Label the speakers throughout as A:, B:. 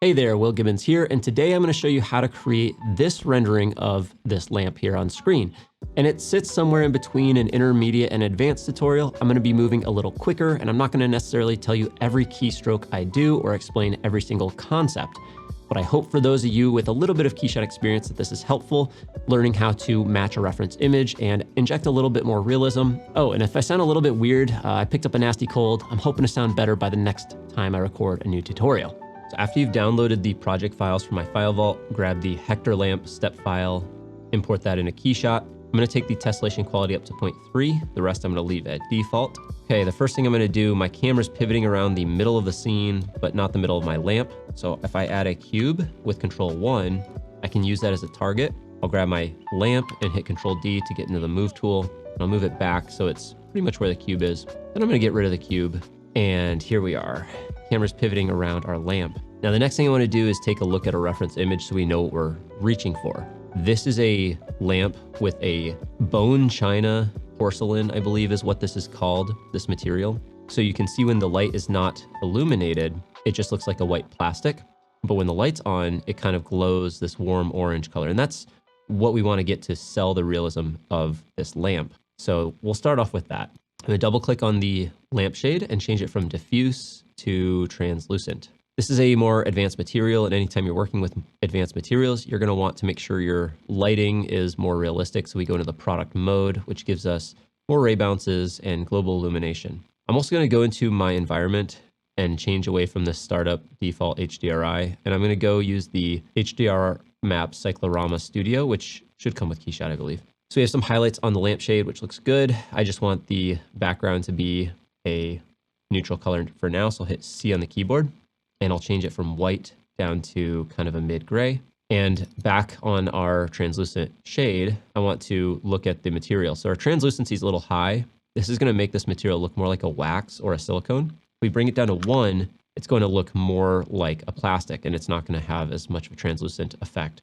A: Hey there, Will Gibbons here, and today I'm going to show you how to create this rendering of this lamp here on screen. And it sits somewhere in between an intermediate and advanced tutorial. I'm going to be moving a little quicker, and I'm not going to necessarily tell you every keystroke I do or explain every single concept. But I hope for those of you with a little bit of Keyshot experience that this is helpful, learning how to match a reference image and inject a little bit more realism. Oh, and if I sound a little bit weird, I picked up a nasty cold. I'm hoping to sound better by the next time I record a new tutorial. So after you've downloaded the project files from my file vault, grab the Hector lamp step file, import that into Keyshot. I'm going to take the tessellation quality up to 0.3. The rest I'm going to leave at default. Okay, the first thing I'm going to do, my camera's pivoting around the middle of the scene, but not the middle of my lamp. So if I add a cube with Control 1, I can use that as a target. I'll grab my lamp and hit Control D to get into the move tool. And I'll move it back so it's pretty much where the cube is. Then I'm going to get rid of the cube. And here we are. Camera's pivoting around our lamp. Now the next thing I want to do is take a look at a reference image so we know what we're reaching for. This is a lamp with a bone china porcelain, I believe is what this is called, this material. So you can see when the light is not illuminated, it just looks like a white plastic. But when the light's on, it kind of glows this warm orange color. And that's what we want to get to sell the realism of this lamp. So we'll start off with that. I'm going to double click on the lampshade and change it from diffuse to translucent. This is a more advanced material, and anytime you're working with advanced materials, you're going to want to make sure your lighting is more realistic. So we go into the product mode, which gives us more ray bounces and global illumination. I'm also going to go into my environment and change away from the startup default HDRI, and I'm going to go use the HDR map Cyclorama Studio, which should come with Keyshot, I believe. So we have some highlights on the lampshade, which looks good. I just want the background to be a neutral color for now, so I'll hit C on the keyboard, and I'll change it from white down to kind of a mid-gray. And back on our translucent shade, I want to look at the material. So our translucency is a little high. This is going to make this material look more like a wax or a silicone. If we bring it down to 1, it's going to look more like a plastic, and it's not going to have as much of a translucent effect.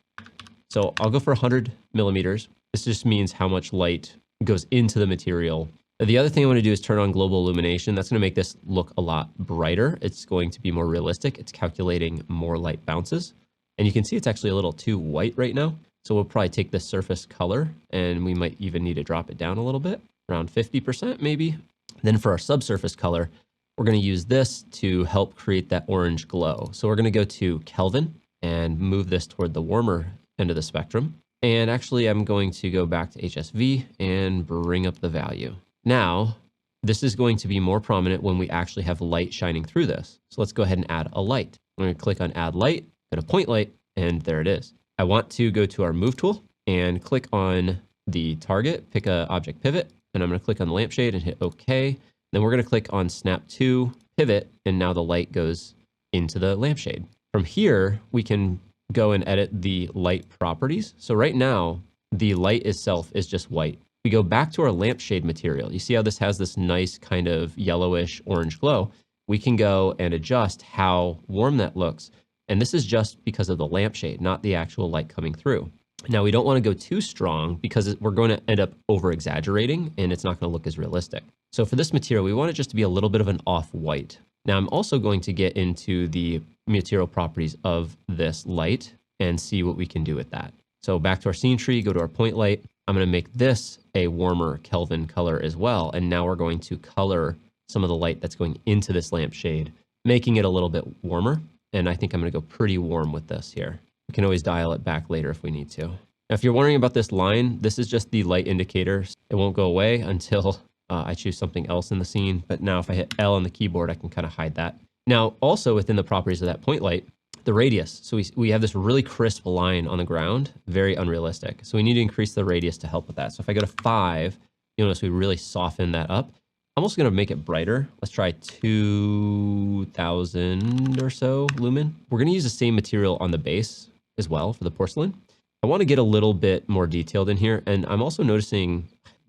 A: So I'll go for 100 millimeters. This just means how much light goes into the material. The other thing I want to do is turn on global illumination. That's going to make this look a lot brighter. It's going to be more realistic. It's calculating more light bounces. And you can see it's actually a little too white right now. So we'll probably take the surface color, and we might even need to drop it down a little bit, around 50% maybe. Then for our subsurface color, we're going to use this to help create that orange glow. So we're going to go to Kelvin and move this toward the warmer end of the spectrum. And actually, I'm going to go back to HSV and bring up the value. Now, this is going to be more prominent when we actually have light shining through this. So let's go ahead and add a light. I'm going to click on Add Light, go to Point Light, and there it is. I want to go to our Move tool and click on the target, pick a object pivot, and I'm going to click on the lampshade and hit OK. Then we're going to click on Snap to Pivot, and now the light goes into the lampshade. From here, we can go and edit the light properties. So right now, the light itself is just white. We go back to our lampshade material. You see how this has this nice kind of yellowish orange glow? We can go and adjust how warm that looks. And this is just because of the lampshade, not the actual light coming through. Now, we don't want to go too strong because we're going to end up over exaggerating and it's not going to look as realistic. So for this material, we want it just to be a little bit of an off-white. Now, I'm also going to get into the material properties of this light and see what we can do with that. So back to our scene tree, go to our point light. I'm going to make this a warmer Kelvin color as well. And now we're going to color some of the light that's going into this lampshade, making it a little bit warmer. And I think I'm going to go pretty warm with this here. We can always dial it back later if we need to. Now, if you're wondering about this line, this is just the light indicator. It won't go away until I choose something else in the scene. But now if I hit L on the keyboard, I can kind of hide that. Now, also within the properties of that point light, the radius. So we have this really crisp line on the ground, very unrealistic. So we need to increase the radius to help with that. So if I go to 5, you'll notice we really soften that up. I'm also going to make it brighter. Let's try 2000 or so lumen. We're going to use the same material on the base as well for the porcelain. I want to get a little bit more detailed in here. And I'm also noticing,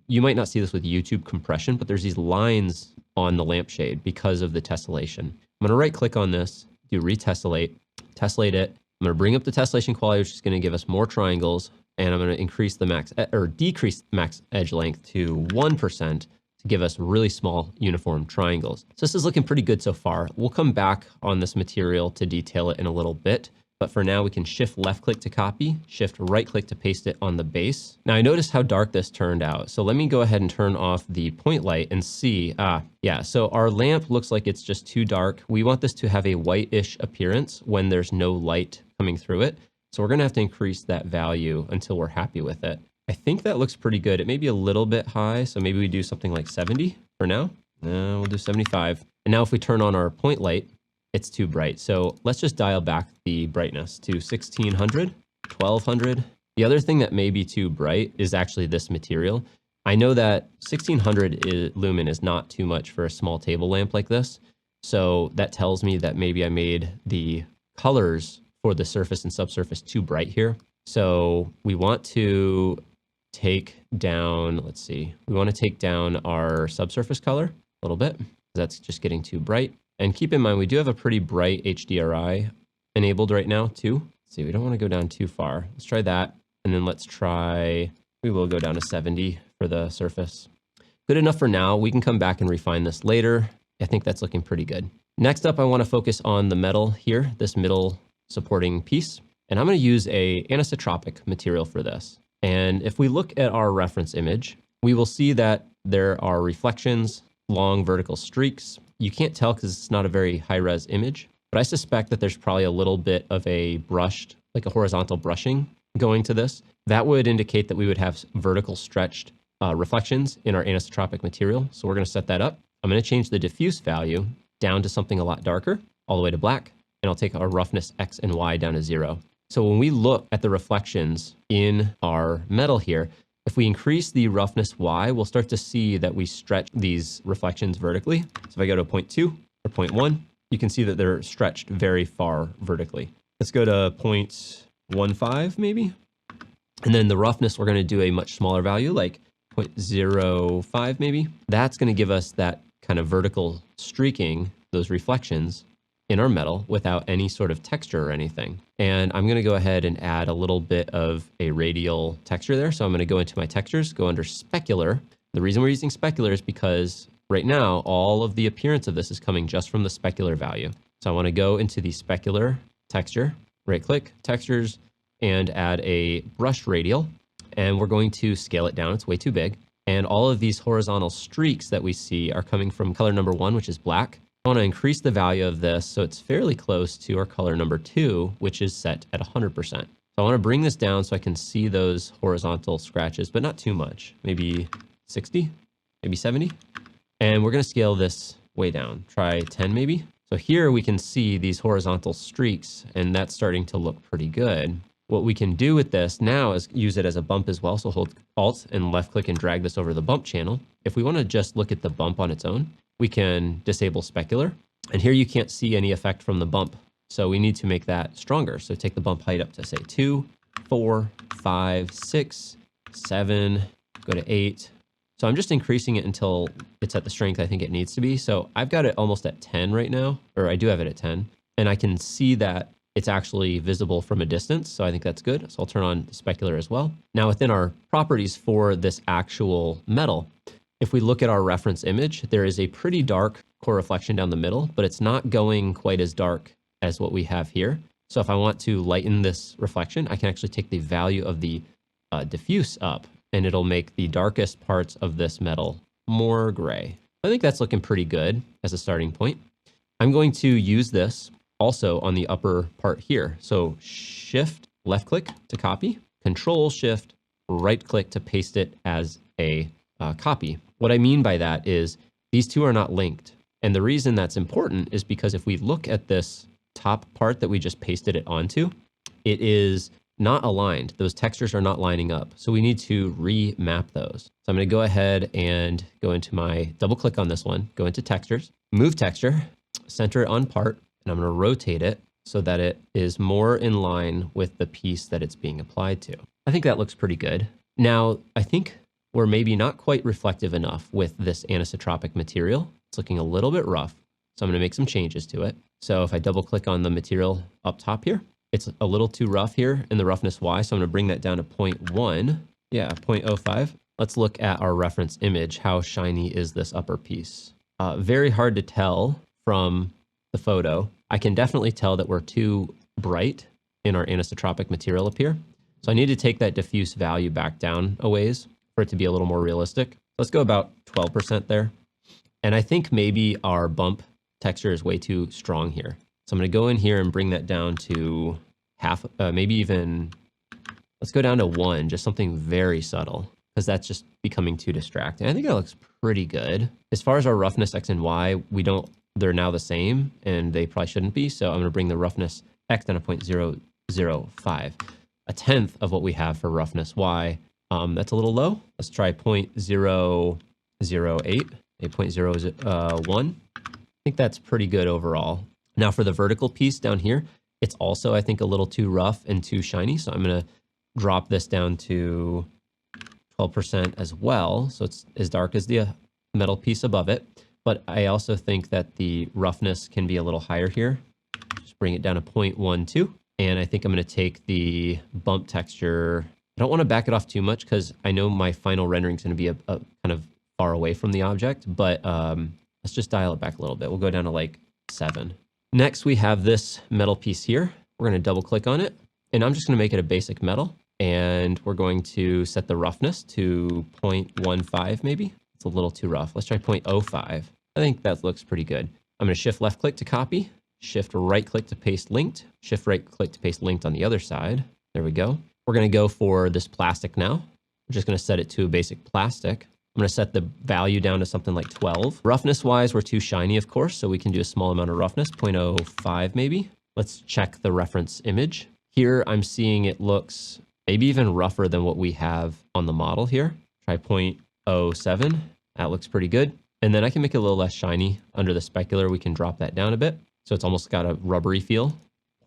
A: you might not see this with YouTube compression, but there's these lines on the lampshade because of the tessellation. I'm going to right click on this, do retessellate, tessellate it. I'm going to bring up the tessellation quality, which is going to give us more triangles. And I'm going to increase the max or decrease max edge length to 1%. to give us really small uniform triangles. So this is looking pretty good so far. We'll come back on this material to detail it in a little bit. But for now, we can shift left click to copy, shift right click to paste it on the base. Now I noticed how dark this turned out. So let me go ahead and turn off the point light and see, yeah, so our lamp looks like it's just too dark. We want this to have a whitish appearance when there's no light coming through it. So we're gonna have to increase that value until we're happy with it. I think that looks pretty good. It may be a little bit high, so maybe we do something like 70 for now. No, we'll do 75. And now if we turn on our point light, it's too bright. So let's just dial back the brightness to 1600, 1200. The other thing that may be too bright is actually this material. I know that 1600 lumen is not too much for a small table lamp like this. So that tells me that maybe I made the colors for the surface and subsurface too bright here. So we want to take down, let's see, we want to take down our subsurface color a little bit. That's just getting too bright. And keep in mind, we do have a pretty bright HDRI enabled right now too. Let's see, we don't want to go down too far. Let's try that. And then let's try, we will go down to 70 for the surface. Good enough for now. We can come back and refine this later. I think that's looking pretty good. Next up, I want to focus on the metal here, this middle supporting piece. And I'm going to use a anisotropic material for this. And if we look at our reference image, we will see that there are reflections, long vertical streaks. You can't tell because it's not a very high-res image, but I suspect that there's probably a little bit of a brushed, like a horizontal brushing going to this. That would indicate that we would have vertical stretched reflections in our anisotropic material. So we're going to set that up. I'm going to change the diffuse value down to something a lot darker, all the way to black, and I'll take our roughness X and Y down to 0. So when we look at the reflections in our metal here, if we increase the roughness Y, we'll start to see that we stretch these reflections vertically. So if I go to 0.2 or 0.1, you can see that they're stretched very far vertically. Let's go to 0.15 maybe. And then the roughness, we're going to do a much smaller value, like 0.05 maybe. That's going to give us that kind of vertical streaking, those reflections in our metal without any sort of texture or anything. And I'm gonna go ahead and add a little bit of a radial texture there. So I'm gonna go into my textures, go under specular. The reason we're using specular is because right now, all of the appearance of this is coming just from the specular value. So I wanna go into the specular texture, right click, textures, and add a brush radial. And we're going to scale it down, it's way too big. And all of these horizontal streaks that we see are coming from color number 1, which is black. I want to increase the value of this so it's fairly close to our color number 2, which is set at 100%. So I want to bring this down so I can see those horizontal scratches, but not too much. Maybe 60, maybe 70. And we're going to scale this way down. Try 10 maybe. So here we can see these horizontal streaks, and that's starting to look pretty good. What we can do with this now is use it as a bump as well. So hold Alt and left click and drag this over the bump channel. If we want to just look at the bump on its own, we can disable specular. And here you can't see any effect from the bump. So we need to make that stronger. So take the bump height up to say 2, 4, 5, 6, 7, go to 8. So I'm just increasing it until it's at the strength I think it needs to be. So I've got it almost at 10 right now, or I do have it at 10. And I can see that it's actually visible from a distance. So I think that's good. So I'll turn on specular as well. Now within our properties for this actual metal, if we look at our reference image, there is a pretty dark core reflection down the middle, but it's not going quite as dark as what we have here. So if I want to lighten this reflection, I can actually take the value of the diffuse up, and it'll make the darkest parts of this metal more gray. I think that's looking pretty good as a starting point. I'm going to use this also on the upper part here. So Shift left click to copy, Control Shift right click to paste it as a copy. What I mean by that is these two are not linked. And the reason that's important is because if we look at this top part that we just pasted it onto, it is not aligned. Those textures are not lining up. So we need to remap those. So I'm going to go ahead and go into my double click on this one, go into textures, move texture, center it on part, and I'm going to rotate it so that it is more in line with the piece that it's being applied to. I think that looks pretty good. Now, I think we're maybe not quite reflective enough with this anisotropic material. It's looking a little bit rough. So I'm going to make some changes to it. So if I double click on the material up top here, it's a little too rough here in the roughness Y. So I'm going to bring that down to 0.1. Yeah, 0.05. let's look at our reference image. How shiny is this upper piece? Very hard to tell from the photo. I can definitely tell that we're too bright in our anisotropic material up here. So I need to take that diffuse value back down a ways for it to be a little more realistic. Let's go about 12% there. And I think maybe our bump texture is way too strong here. So I'm going to go in here and bring that down to half, maybe even, let's go down to 1, just something very subtle, because that's just becoming too distracting. I think that looks pretty good. As far as our roughness X and Y, they're now the same, and they probably shouldn't be. So I'm going to bring the roughness X down to 0.005, a tenth of what we have for roughness Y. That's a little low. Let's try 0.008, a 0.01. I think that's pretty good overall. Now for the vertical piece down here, it's also, I think, a little too rough and too shiny. So I'm going to drop this down to 12% as well. So it's as dark as the metal piece above it. But I also think that the roughness can be a little higher here. Just bring it down to 0.12. And I think I'm going to take the bump texture. I don't want to back it off too much because I know my final rendering is going to be a kind of far away from the object. But let's just dial it back a little bit. We'll go down to like 7. Next, we have this metal piece here. We're going to double click on it. And I'm just going to make it a basic metal. And we're going to set the roughness to 0.15 maybe. It's a little too rough. Let's try 0.05. I think that looks pretty good. I'm going to shift left click to copy, shift right click to paste linked, shift right click to paste linked on the other side. There we go. We're going to go for this plastic now. We're just going to set it to a basic plastic. I'm going to set the value down to something like 12. Roughness wise, we're too shiny, of course, so we can do a small amount of roughness, 0.05 maybe. Let's check the reference image. Here I'm seeing it looks maybe even rougher than what we have on the model here. Try 0.07. That looks pretty good. And then I can make it a little less shiny. Under the specular, we can drop that down a bit. So it's almost got a rubbery feel.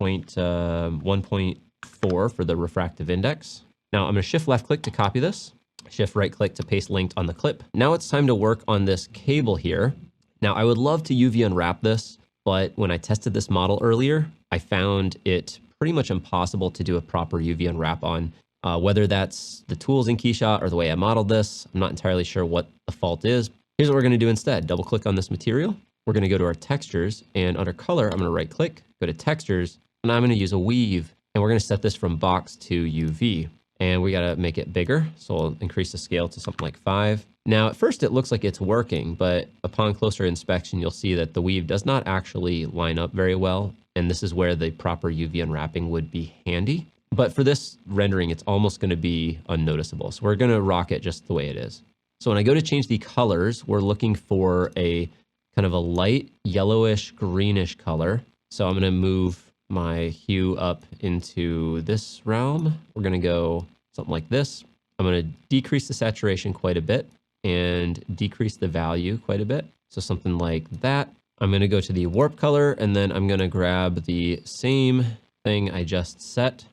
A: 1.4 for the refractive index. Now I'm going to shift left click to copy this. Shift right click to paste linked on the clip. Now it's time to work on this cable here. Now I would love to UV unwrap this, but when I tested this model earlier, I found it pretty much impossible to do a proper UV unwrap on. Whether that's the tools in Keyshot or the way I modeled this, I'm not entirely sure what the fault is. Here's what we're going to do instead. Double click on this material. We're going to go to our textures, and under color, I'm going to right click, go to textures, and I'm going to use a weave, and we're going to set this from box to UV. And we got to make it bigger. So I'll increase the scale to something like 5. Now, at first it looks like it's working, but upon closer inspection, you'll see that the weave does not actually line up very well. And this is where the proper UV unwrapping would be handy. But for this rendering, it's almost going to be unnoticeable. So we're going to rock it just the way it is. So when I go to change the colors, we're looking for a kind of a light yellowish greenish color. So I'm going to move my hue up into this realm. We're going to go something like this. I'm going to decrease the saturation quite a bit and decrease the value quite a bit. So something like that. I'm going to go to the warp color, and then I'm going to grab the same thing I just set.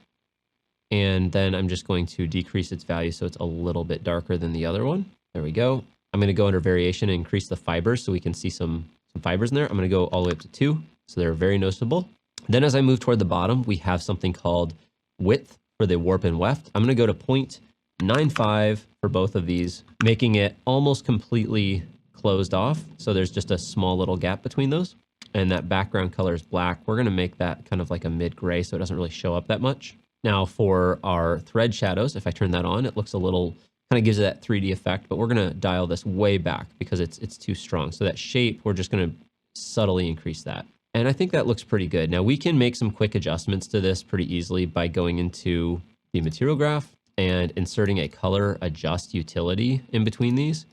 A: And then I'm just going to decrease its value so it's a little bit darker than the other one. There we go. I'm going to go under variation and increase the fibers so we can see some fibers in there. I'm going to go all the way up to 2. So they're very noticeable. Then as I move toward the bottom, we have something called width for the warp and weft. I'm going to go to 0.95 for both of these, making it almost completely closed off. So there's just a small little gap between those. And that background color is black. We're going to make that kind of like a mid-gray so it doesn't really show up that much. Now for our thread shadows, if I turn that on, it looks a little, kind of gives it that 3D effect, but we're going to dial this way back because it's too strong. So that shape, we're just going to subtly increase that. And I think that looks pretty good. Now we can make some quick adjustments to this pretty easily by going into the material graph and inserting a color adjust utility in between these.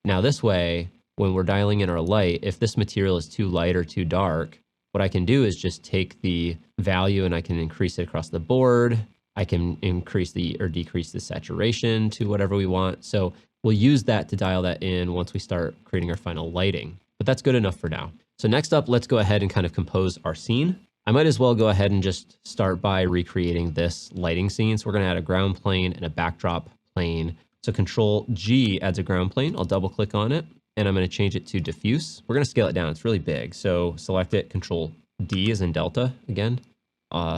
A: Now this way, when we're dialing in our light, if this material is too light or too dark, what I can do is just take the value and I can increase it across the board. I can increase or decrease the saturation to whatever we want. So we'll use that to dial that in once we start creating our final lighting. But that's good enough for now. So next up, let's go ahead and kind of compose our scene. I might as well go ahead and just start by recreating this lighting scene. So we're going to add a ground plane and a backdrop plane. So Control G adds a ground plane. I'll double click on it and I'm going to change it to diffuse. We're going to scale it down. It's really big. So select it, Control D as in Delta again.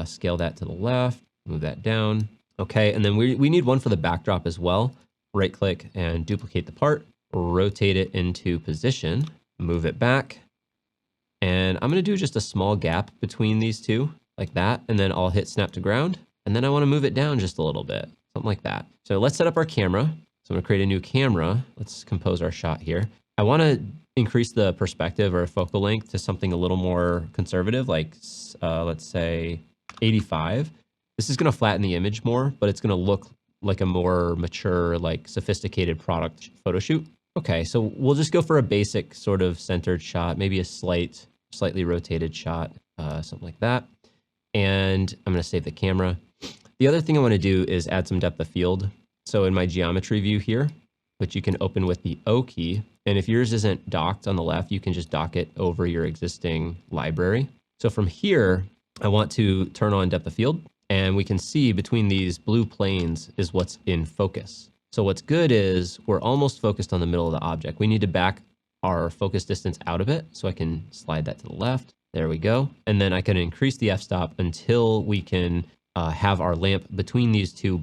A: Scale that to the left, move that down. Okay, and then we need one for the backdrop as well. right click and duplicate the part, rotate it into position, move it back. And I'm gonna do just a small gap between these two like that. And then I'll hit snap to ground. And then I wanna move it down just a little bit, something like that. So let's set up our camera. So I'm gonna create a new camera. Let's compose our shot here. I wanna increase the perspective or focal length to something a little more conservative, like let's say 85. This is gonna flatten the image more, but it's gonna look like a more mature, like sophisticated product photo shoot. Okay, so we'll just go for a basic sort of centered shot, maybe a slightly rotated shot, something like that. And I'm gonna save the camera. The other thing I wanna do is add some depth of field. So in my geometry view here, which you can open with the O key, and if yours isn't docked on the left, you can just dock it over your existing library. So from here, I want to turn on depth of field, and we can see between these blue planes is what's in focus. So what's good is we're almost focused on the middle of the object. We need to back our focus distance out of it. So I can slide that to the left. There we go. And then I can increase the f-stop until we can have our lamp between these two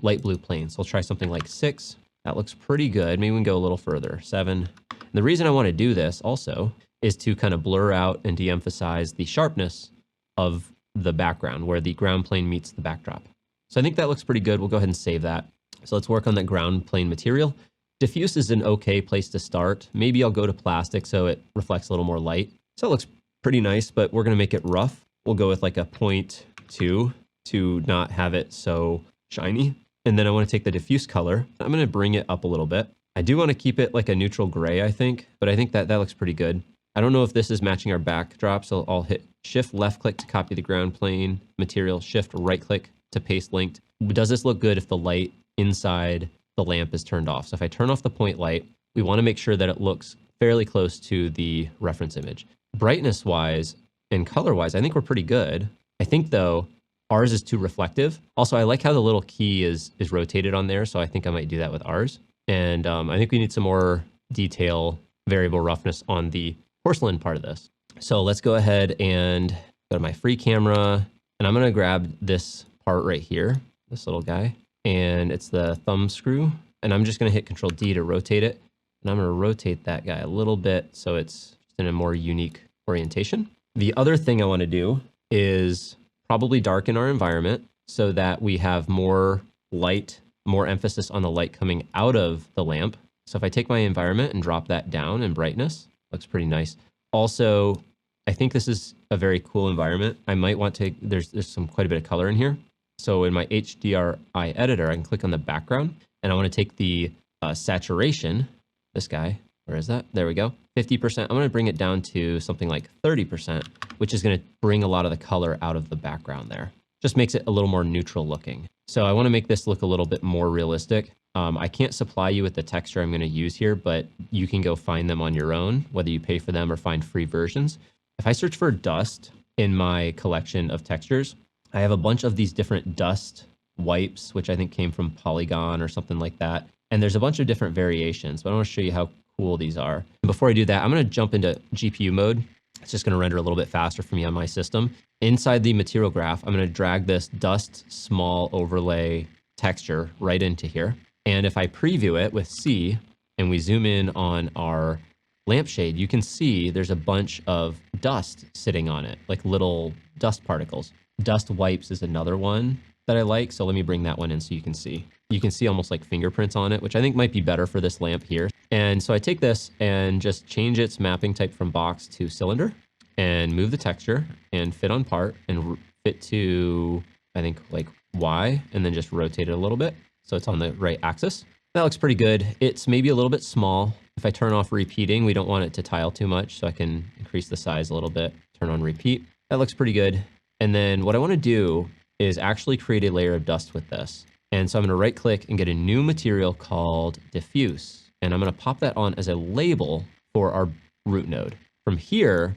A: light blue planes. So I'll try something like 6. That looks pretty good. Maybe we can go a little further, 7. And the reason I want to do this also is to kind of blur out and de-emphasize the sharpness of the background where the ground plane meets the backdrop. So I think that looks pretty good. We'll go ahead and save that. So let's work on that ground plane material. Diffuse is an okay place to start. Maybe I'll go to plastic so it reflects a little more light. So it looks pretty nice, but we're going to make it rough. We'll go with like a 0.2 to not have it so shiny. And then I want to take the diffuse color. I'm going to bring it up a little bit. I do want to keep it like a neutral gray, I think, but I think that looks pretty good. I don't know if this is matching our backdrop, so I'll hit shift left click to copy the ground plane material, shift right click to paste linked. Does this look good if the light inside the lamp is turned off? So if I turn off the point light, we want to make sure that it looks fairly close to the reference image. Brightness wise and color wise, I think we're pretty good. I think though, ours is too reflective. Also, I like how the little key is rotated on there, so I think I might do that with ours. And I think we need some more detail, variable roughness on the porcelain part of this. So let's go ahead and go to my free camera, and I'm gonna grab this part right here, this little guy, and it's the thumb screw, and I'm just gonna hit Control D to rotate it, and I'm gonna rotate that guy a little bit so it's in a more unique orientation. The other thing I wanna do is probably darken our environment so that we have more light, more emphasis on the light coming out of the lamp. So if I take my environment and drop that down in brightness, looks pretty nice. Also, I think this is a very cool environment. I might want to, there's quite a bit of color in here. So in my HDRI editor, I can click on the background, and I want to take the saturation, this guy, where is that? There we go, 50%. I'm going to bring it down to something like 30%, which is going to bring a lot of the color out of the background there. Just makes it a little more neutral looking. So I want to make this look a little bit more realistic. I can't supply you with the texture I'm going to use here, but you can go find them on your own, whether you pay for them or find free versions. If I search for dust in my collection of textures, I have a bunch of these different dust wipes, which I think came from Polygon or something like that. And there's a bunch of different variations, but I want to show you how cool these are. And before I do that, I'm going to jump into GPU mode. It's just going to render a little bit faster for me on my system. Inside the material graph, I'm going to drag this dust small overlay texture right into here. And if I preview it with C and we zoom in on our lampshade, you can see there's a bunch of dust sitting on it, like little dust particles. Dust wipes is another one that I like. So let me bring that one in so you can see. You can see almost like fingerprints on it, which I think might be better for this lamp here. And so I take this and just change its mapping type from box to cylinder and move the texture and fit on part and fit to, I think, like Y, and then just rotate it a little bit so it's on the right axis. That looks pretty good. It's maybe a little bit small. If I turn off repeating, we don't want it to tile too much, so I can increase the size a little bit, turn on repeat. That looks pretty good. And then what I want to do is actually create a layer of dust with this. And so I'm going to right click and get a new material called diffuse. And I'm going to pop that on as a label for our root node. From here,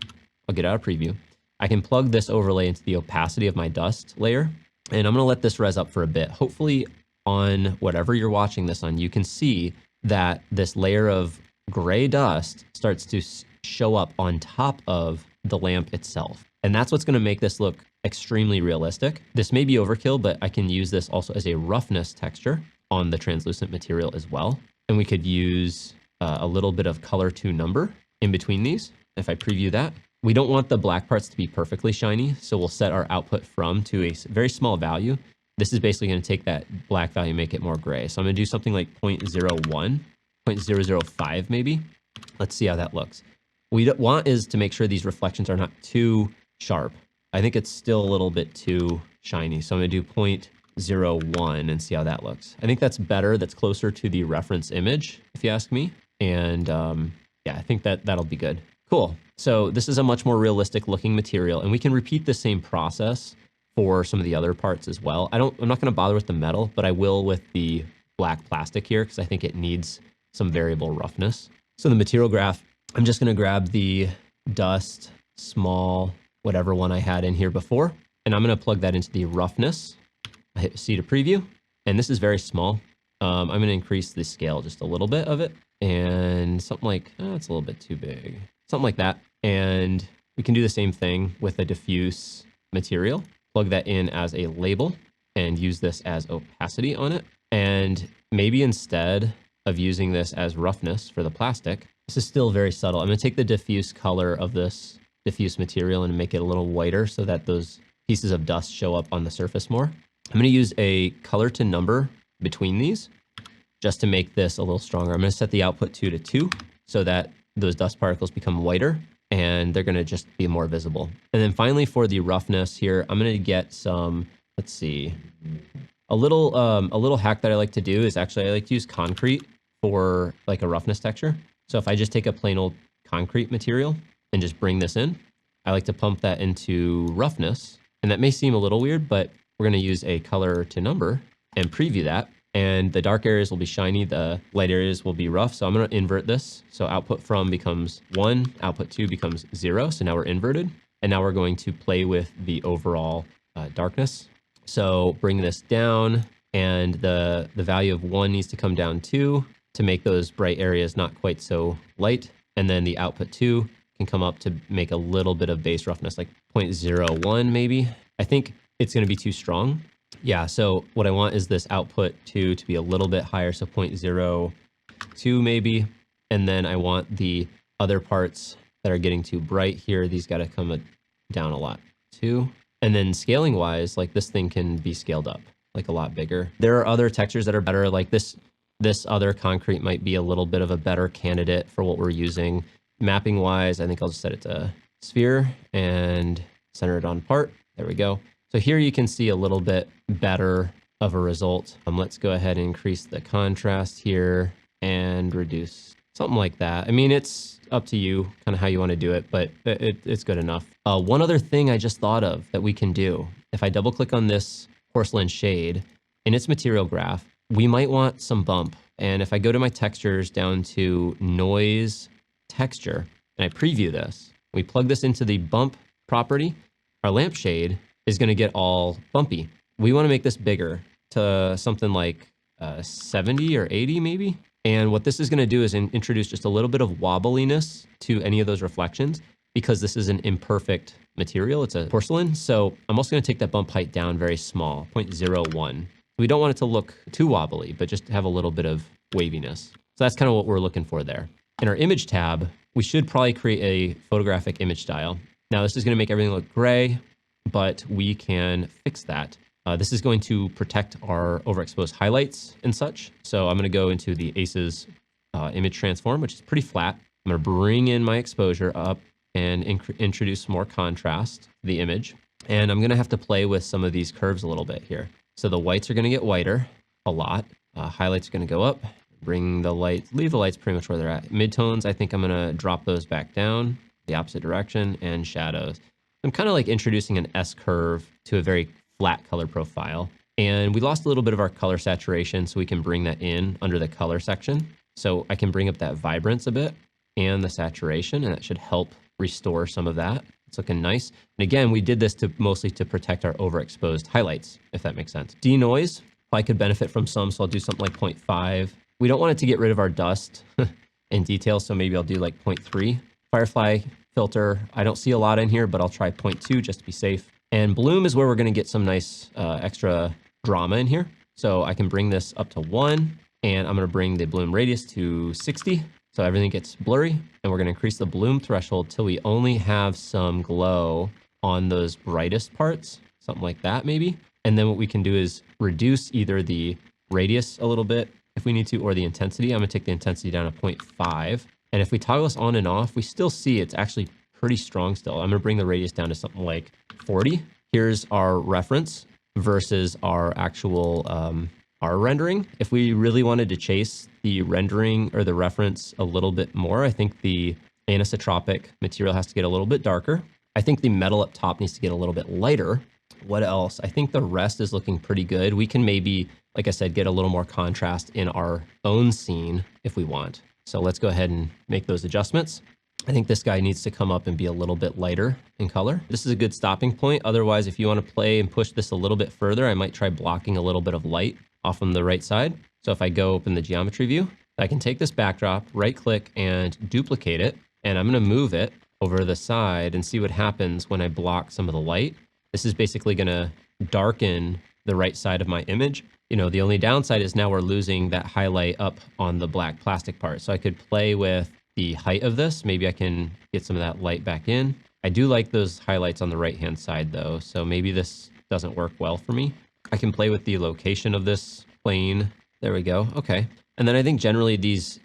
A: I'll get out of preview. I can plug this overlay into the opacity of my dust layer. And I'm going to let this res up for a bit. Hopefully on whatever you're watching this on, you can see that this layer of gray dust starts to show up on top of the lamp itself. And that's what's going to make this look extremely realistic. This may be overkill, but I can use this also as a roughness texture. on the translucent material as well. And we could use a little bit of color to number in between these. If I preview that, we don't want the black parts to be perfectly shiny. So we'll set our output from to a very small value. This is basically going to take that black value, make it more gray. So I'm going to do something like 0.01, 0.005 maybe. Let's see how that looks. What we want is to make sure these reflections are not too sharp. I think it's still a little bit too shiny. So I'm going to do 0.01 and see how that looks. I think that's better. That's closer to the reference image, if you ask me. And yeah, I think that'll be good. Cool. So this is a much more realistic looking material, and we can repeat the same process for some of the other parts as well. I'm not going to bother with the metal, but I will with the black plastic here because I think it needs some variable roughness. So the material graph, I'm just going to grab the dust, small, whatever one I had in here before, and I'm going to plug that into the roughness. I hit C to preview, and this is very small. I'm going to increase the scale just a little bit of it, and something like, it's a little bit too big. Something like that. And we can do the same thing with a diffuse material. Plug that in as a label and use this as opacity on it. And maybe instead of using this as roughness for the plastic, this is still very subtle. I'm going to take the diffuse color of this diffuse material and make it a little whiter so that those pieces of dust show up on the surface more. I'm going to use a color to number between these just to make this a little stronger. I'm going to set the output 2 to 2 so that those dust particles become whiter and they're going to just be more visible. And then finally for the roughness here, I'm going to get some, let's see, a little hack that I like to do is actually I like to use concrete for like a roughness texture. So if I just take a plain old concrete material and just bring this in, I like to pump that into roughness. And that may seem a little weird, but we're going to use a color to number and preview that. And the dark areas will be shiny, the light areas will be rough. So I'm going to invert this. So output from becomes 1, output 2 becomes 0. So now we're inverted. And now we're going to play with the overall darkness. So bring this down, and the value of 1 needs to come down 2 to make those bright areas not quite so light. And then the output 2 can come up to make a little bit of base roughness, like 0.01 maybe. I think it's going to be too strong. Yeah, so what I want is this output 2 to be a little bit higher, so 0.02 maybe. And then I want the other parts that are getting too bright here, these got to come down a lot too. And then scaling wise, like this thing can be scaled up like a lot bigger. There are other textures that are better, like this other concrete might be a little bit of a better candidate for what we're using. Mapping wise, I think I'll just set it to sphere and center it on part. There we go. So here you can see a little bit better of a result. Let's go ahead and increase the contrast here and reduce something like that. I mean, it's up to you kind of how you want to do it, but it's good enough. One other thing I just thought of that we can do, if I double click on this porcelain shade in its material graph, we might want some bump. And if I go to my textures down to noise texture and I preview this, we plug this into the bump property, our lampshade is going to get all bumpy. We want to make this bigger to something like 70 or 80 maybe. And what this is going to do is introduce just a little bit of wobbliness to any of those reflections because this is an imperfect material. It's a porcelain. So I'm also going to take that bump height down very small, 0.01. We don't want it to look too wobbly, but just have a little bit of waviness. So that's kind of what we're looking for there. In our image tab, we should probably create a photographic image style. Now this is going to make everything look gray, but we can fix that. This is going to protect our overexposed highlights and such. So I'm going to go into the ACES image transform, which is pretty flat. I'm going to bring in my exposure up and introduce more contrast to the image. And I'm going to have to play with some of these curves a little bit here. So the whites are going to get whiter a lot. Highlights are going to go up. Bring the lights, leave the lights pretty much where they're at. Midtones, I think I'm going to drop those back down the opposite direction, and shadows. I'm kind of like introducing an S curve to a very flat color profile. And we lost a little bit of our color saturation, so we can bring that in under the color section. So I can bring up that vibrance a bit and the saturation, and that should help restore some of that. It's looking nice. And again, we did this mostly to protect our overexposed highlights, if that makes sense. Denoise, I could benefit from some, so I'll do something like 0.5. We don't want it to get rid of our dust in detail, so maybe I'll do like 0.3. Firefly filter, I don't see a lot in here, but I'll try 0.2 just to be safe. And bloom is where we're going to get some nice extra drama in here. So I can bring this up to 1, and I'm going to bring the bloom radius to 60. So everything gets blurry, and we're going to increase the bloom threshold till we only have some glow on those brightest parts, something like that maybe. And then what we can do is reduce either the radius a little bit if we need to, or the intensity. I'm going to take the intensity down to 0.5. And if we toggle this on and off, we still see it's actually pretty strong still. I'm going to bring the radius down to something like 40. Here's our reference versus our actual our rendering. If we really wanted to chase the rendering or the reference a little bit more, I think the anisotropic material has to get a little bit darker. I think the metal up top needs to get a little bit lighter. What else? I think the rest is looking pretty good. We can maybe, like I said, get a little more contrast in our own scene if we want. So let's go ahead and make those adjustments. I think this guy needs to come up and be a little bit lighter in color. This is a good stopping point. Otherwise, if you want to play and push this a little bit further, I might try blocking a little bit of light off on the right side. So if I go open the geometry view, I can take this backdrop, right click and duplicate it. And I'm going to move it over the side and see what happens when I block some of the light. This is basically going to darken the right side of my image. You know, the only downside is now we're losing that highlight up on the black plastic part. So I could play with the height of this. Maybe I can get some of that light back in. I do like those highlights on the right-hand side though. So maybe this doesn't work well for me. I can play with the location of this plane. There we go. Okay. And then I think generally these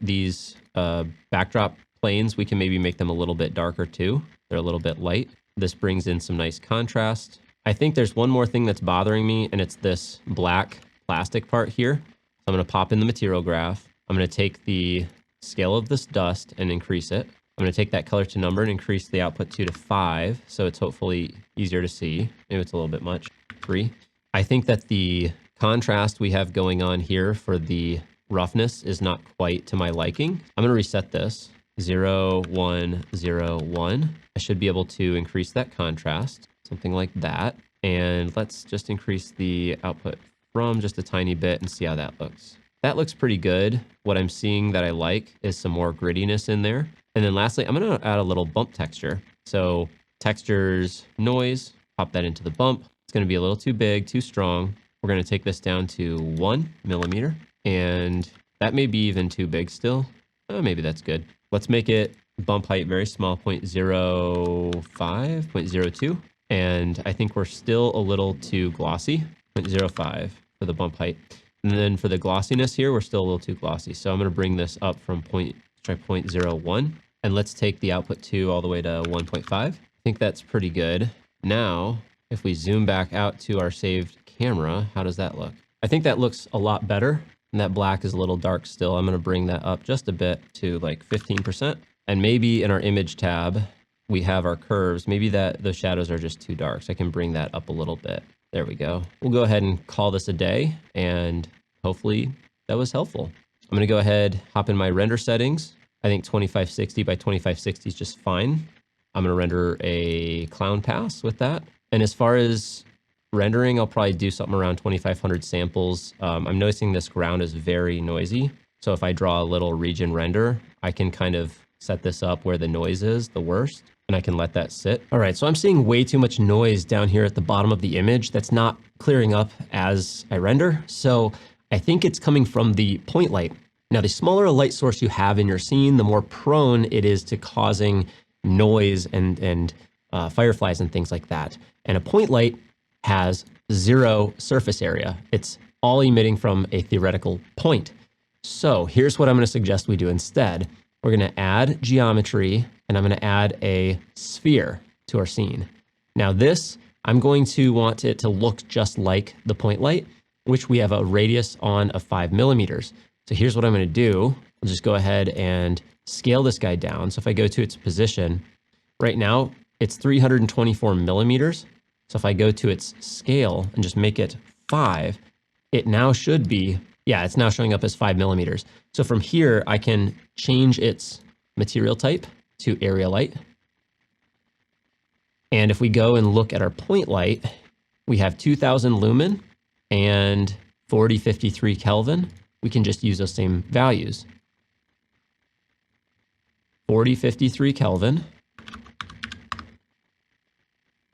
A: backdrop planes, we can maybe make them a little bit darker too. They're a little bit light. This brings in some nice contrast. I think there's one more thing that's bothering me, and it's this black plastic part here. So I'm going to pop in the material graph. I'm going to take the scale of this dust and increase it. I'm going to take that color to number and increase the output 2 to 5. So it's hopefully easier to see. Maybe it's a little bit much. 3. I think that the contrast we have going on here for the roughness is not quite to my liking. I'm going to reset this. 0, 1, 0, 1. I should be able to increase that contrast, something like that. And let's just increase the output from just a tiny bit and see how that looks. That looks pretty good. What I'm seeing that I like is some more grittiness in there. And then lastly, I'm going to add a little bump texture. So textures, noise, pop that into the bump. It's going to be a little too big, too strong. We're going to take this down to 1 millimeter. And that may be even too big still. Maybe that's good. Let's make it bump height very small, 0.05, 0.02. And I think we're still a little too glossy, 0.05 for the bump height. And then for the glossiness here, we're still a little too glossy. So I'm going to bring this up from 0.01. And let's take the output 2 all the way to 1.5. I think that's pretty good. Now, if we zoom back out to our saved camera, how does that look? I think that looks a lot better. And that black is a little dark still. I'm going to bring that up just a bit to like 15%. And maybe in our image tab, we have our curves. Maybe those shadows are just too dark. So I can bring that up a little bit. There we go. We'll go ahead and call this a day. And hopefully that was helpful. I'm going to go ahead, hop in my render settings. I think 2560 by 2560 is just fine. I'm going to render a clown pass with that. And as far as rendering, I'll probably do something around 2500 samples. I'm noticing this ground is very noisy. So if I draw a little region render, I can kind of set this up where the noise is the worst, and I can let that sit. All right, so I'm seeing way too much noise down here at the bottom of the image that's not clearing up as I render. So I think it's coming from the point light. Now, the smaller a light source you have in your scene, the more prone it is to causing noise and fireflies and things like that. And a point light has 0 surface area. It's all emitting from a theoretical point. So here's what I'm going to suggest we do instead. We're going to add geometry, and I'm going to add a sphere to our scene. Now this, I'm going to want it to look just like the point light, which we have a radius on of 5 millimeters. So here's what I'm going to do. I'll just go ahead and scale this guy down. So if I go to its position, right now it's 324 millimeters. So if I go to its scale and just make it 5, it now should be, yeah, it's now showing up as 5 millimeters. So from here, I can change its material type to area light. And if we go and look at our point light, we have 2000 lumen and 4053 Kelvin. We can just use those same values. 4053 Kelvin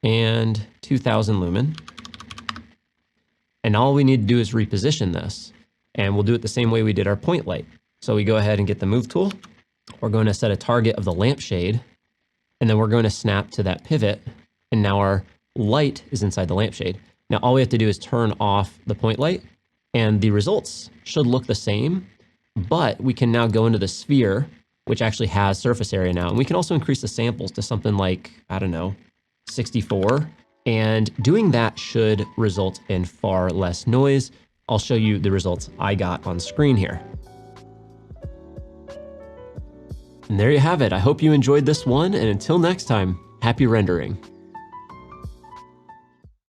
A: and 2000 lumen. And And all we need to do is reposition this. And we'll do it the same way we did our point light. So we go ahead and get the move tool. We're going to set a target of the lampshade, and then we're going to snap to that pivot. And now our light is inside the lampshade. Now all we have to do is turn off the point light, and the results should look the same, but we can now go into the sphere, which actually has surface area now. And we can also increase the samples to something like, I don't know, 64. And doing that should result in far less noise. I'll show you the results I got on screen here. And there you have it. I hope you enjoyed this one. And until next time, happy rendering.